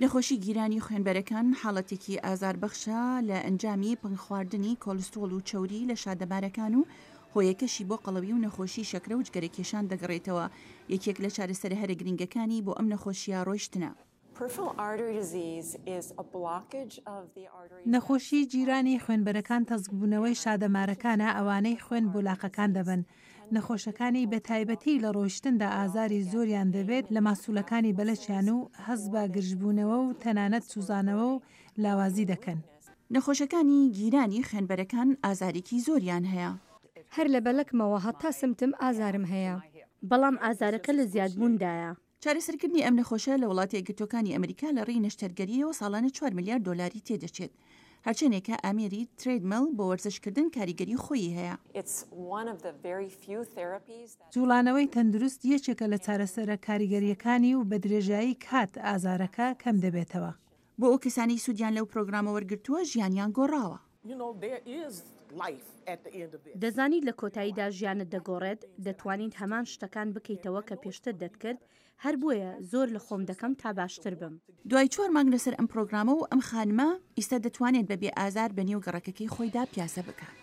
نەخۆشی گیرانی خوێنبەرەکان حاڵەتێکی ئازاربەخشە لە ئەنجامی پڕ کۆلسترۆل و چەوری لە شادەمارەکان و هۆیەکەشی بۆ قەڵەوی و نەخۆشی شەکرە و جگەرەکێشان دەگەڕێتەوە. یەکێک لە چارەسەرە هەرە گرنگەکانی بۆ ئەم نەخۆشیە ڕۆیشتنە. نەخۆشی جیرانی خوێنبەرەکان تەزبوونەوەی شادەمارەکانە ئەوانەی خوێن بولاقەکان دەبن. نەخۆشەکانی بەتایبەتی لە ڕۆیشتندا ئازاری زۆریان دەبێت لە ماسوولەکانی بەلەچیان و هەز بە گرژبوونەوە و تەنانەت سوزانەوە و لاوازی دەکەن. نەخۆشەکانی گیرانی خوێنبەرەکان ئازارێکی زۆریان هەیە. هەر لە بەلەکمەوە هەتا سمتم ئازارم هەیە، بەڵام ئازارەکە لە زیادبووندایە. چارەسەرکردنی ئەم نەخۆشە لە وڵاتی یەکگرتووەکانی ئەمریکا لە ڕێی نەشتەرگەریەوە ساڵانە 4 میلیارد دۆلاری تێدەچێت. هەرچەندێکە ئامێری ترێدمەل بۆ وەرزشکردن کاریگەری خۆی هەیە. جوڵانەوەی تەندروست یەکێکە لە چارەسەرە کاریگەریەکانی و بە درێژایی کات ئازارەکە کەم دەبێتەوە. بۆ ئەو کەسانی سوودیان لەو پرۆگرامە وەرگرتووە ژیانیان گۆڕاوە. دەزانیت لە کۆتاییدا ژیانت دەگۆڕێت، دەتوانیت هەمان شتەکان بکەیتەوە کە پێشتر دەتکرد. هەر بۆیە زۆر لە خۆم دەکەم تا باشتر بم. دوای 4 مانگ لەسەر ئەم پرۆگرامە و ئەم خانمە ئیستا دەتوانێت بەبێ ئازار بەنێو گەڕەکەکەی خۆیدا پیاسە بکات.